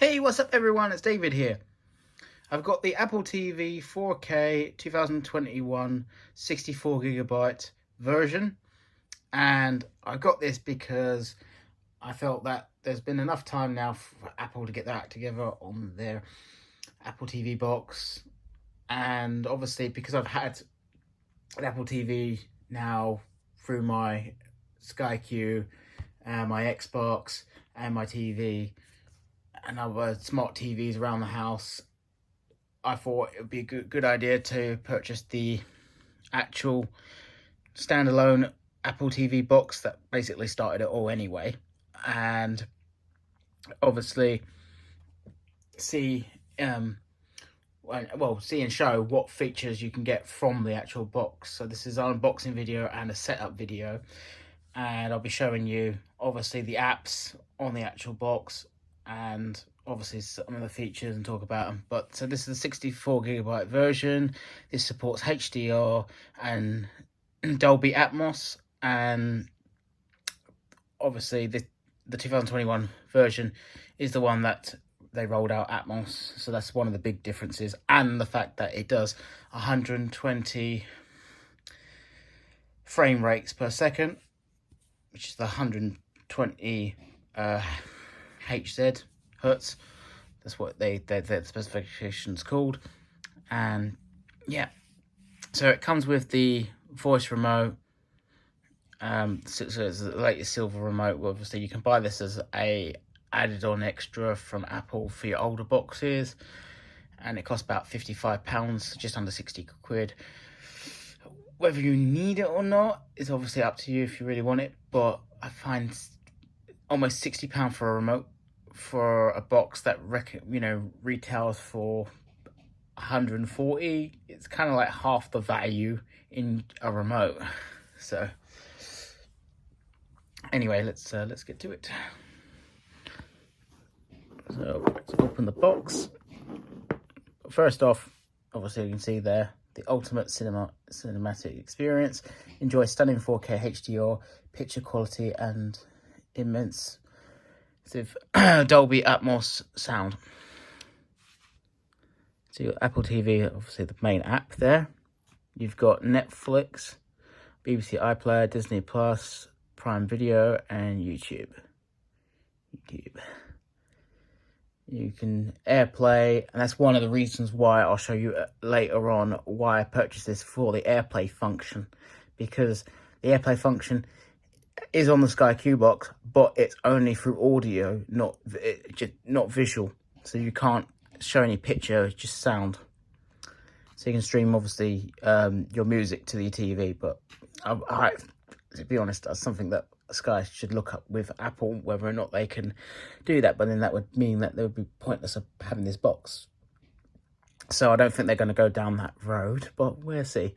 Hey, what's up everyone? It's David here. I've got the Apple TV 4K 2021 64GB version, and I got this because I felt that there's been enough time now for Apple to get that together on their Apple TV box. And obviously because I've had an Apple TV now through my Sky Q, my Xbox and my TV and other smart TVs around the house, I thought it would be a good idea to purchase the actual standalone Apple TV box that basically started it all anyway, and obviously see and show what features you can get from the actual box. So this is an unboxing video and a setup video, and I'll be showing you obviously the apps on the actual box and obviously some of the features and talk about them. But so this is the 64GB version. This supports HDR and Dolby Atmos, and obviously the 2021 version is the one that they rolled out Atmos, so that's one of the big differences, and the fact that it does 120 frame rates per second, which is the 120 hertz. That's what the specifications called. And yeah, so it comes with the voice remote. So it's the latest silver remote. Obviously you can buy this as a added on extra from Apple for your older boxes, and it costs about £55, just under 60 quid. Whether you need it or not is obviously up to you if you really want it, but I find almost £60 for a remote for a box that retails for 140. It's kind of like half the value in a remote. So anyway, let's get to it. So let's open the box. First off, obviously you can see there the ultimate cinematic experience. Enjoy stunning 4K HDR picture quality and immense Dolby Atmos sound. So your Apple TV, obviously the main app there. You've got Netflix, BBC iPlayer, Disney Plus, Prime Video, and YouTube. You can AirPlay, and that's one of the reasons why I'll show you later on why I purchased this for the AirPlay function, because the AirPlay function is on the Sky Q box, but it's only through audio, not visual. So you can't show any picture, it's just sound. So you can stream obviously your music to the TV, but I to be honest, that's something that Sky should look up with Apple, whether or not they can do that. But then that would mean that there would be pointless of having this box. So I don't think they're going to go down that road, but we'll see.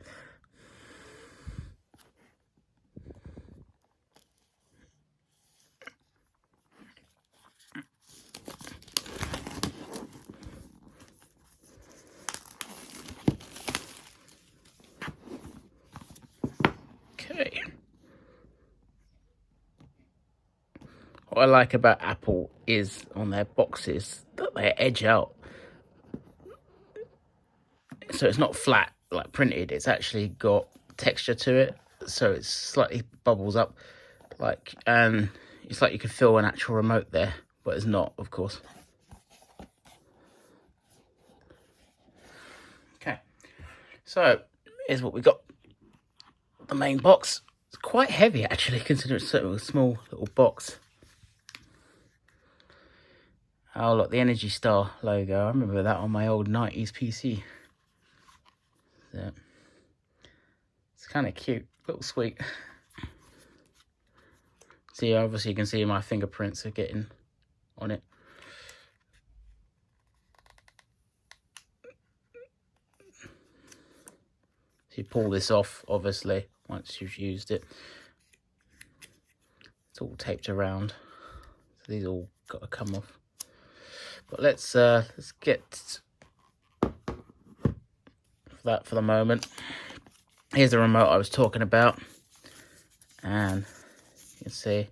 Okay. What I like about Apple is on their boxes that they edge out. So it's not flat like printed, it's actually got texture to it. So it slightly bubbles up, and it's like you could feel an actual remote there, but it's not, of course. Okay, so here's what we got. The main box. It's quite heavy actually, considering it's a small little box. Oh look, the Energy Star logo. I remember that on my old 90s PC. So, it's kind of cute, little sweet. See, obviously you can see my fingerprints are getting on it. So you pull this off, obviously, once you've used it. It's all taped around, so these all got to come off. But let's get that for the moment. Here's the remote I was talking about, and you can see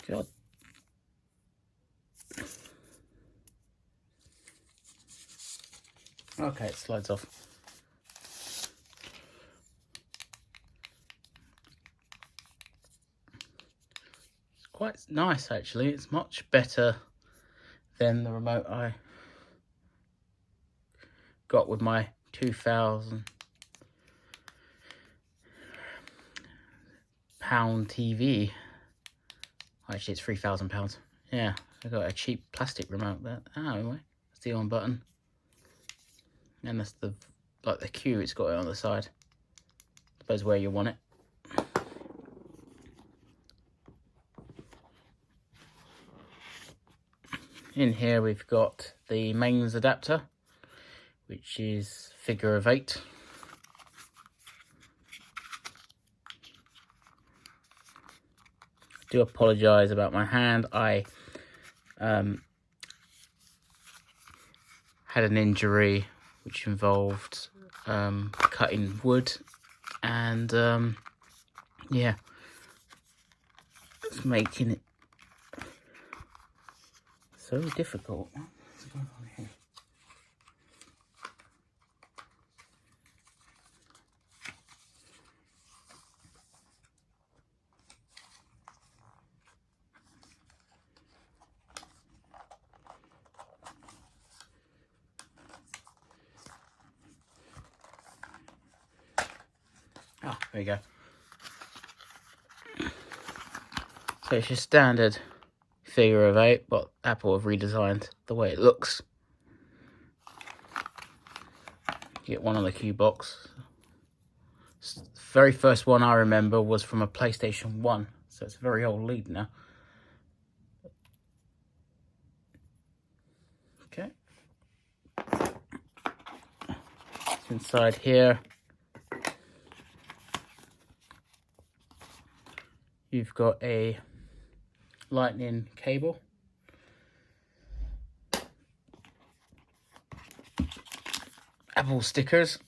God. Okay, it slides off. It's quite nice actually. It's much better than the remote I got with my 2000 pound TV. Actually, it's £3,000. Yeah, I got a cheap plastic remote there. Oh, anyway, that's the on button, and that's the the cue. It's got it on the side. Depends where you want it. In here we've got the mains adapter, which is figure of 8. I do apologise about my hand. I had an injury which involved cutting wood, and yeah, it's making it so difficult. What's going on here? Ah, there you go. So it's your standard figure of 8, but Apple have redesigned the way it looks. You get one on the cue box. The very first one I remember was from a PlayStation 1, so it's a very old lead now. Okay. Inside here, you've got a lightning cable, Apple stickers,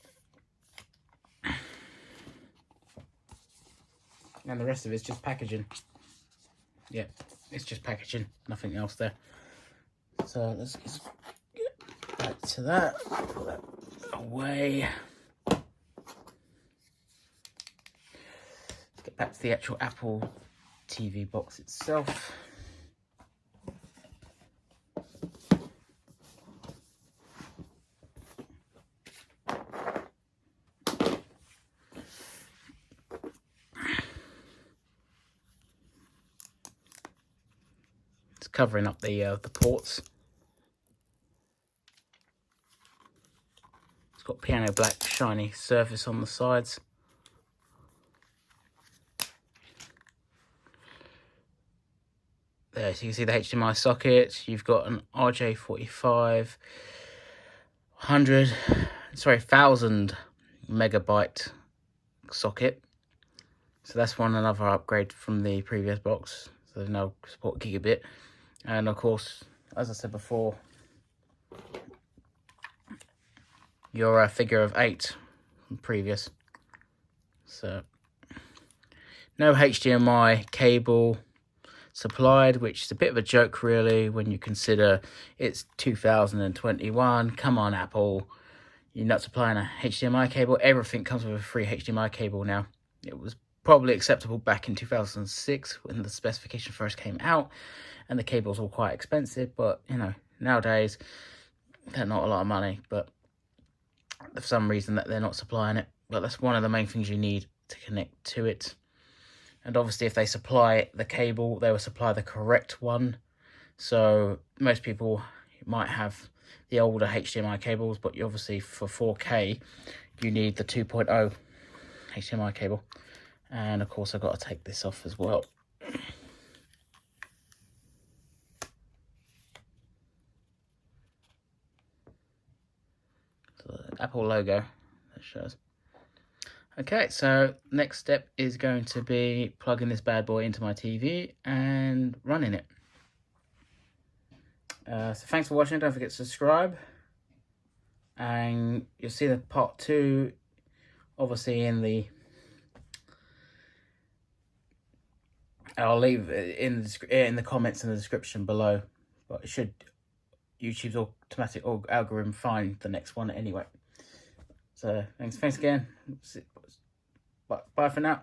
and the rest of it's just packaging. Yeah, it's just packaging, nothing else there. So let's get back to that. Put that away. Let's get back to the actual Apple TV box itself. It's covering up the ports. It's got piano black shiny surface on the sides. There, so you can see the HDMI socket. You've got an RJ45 1000 megabyte socket. So that's another upgrade from the previous box. So there's no support gigabit. And of course, as I said before, your figure of 8 from previous. So no HDMI cable supplied, which is a bit of a joke really when you consider it's 2021. Come on, Apple, you're not supplying a HDMI cable. Everything comes with a free HDMI cable now. It was probably acceptable back in 2006 when the specification first came out and the cables were quite expensive, but you know, nowadays they're not a lot of money, but for some reason that they're not supplying it. But that's one of the main things you need to connect to it. And obviously if they supply the cable, they will supply the correct one. So most people might have the older HDMI cables, but you obviously for 4K, you need the 2.0 HDMI cable. And of course I've got to take this off as well. So the Apple logo that shows. Okay, so next step is going to be plugging this bad boy into my TV and running it. So thanks for watching. Don't forget to subscribe. And you'll see the part 2, obviously in the I'll leave it in the comments in the description below. But it should, YouTube's automatic algorithm find the next one anyway. So thanks again. Bye for now.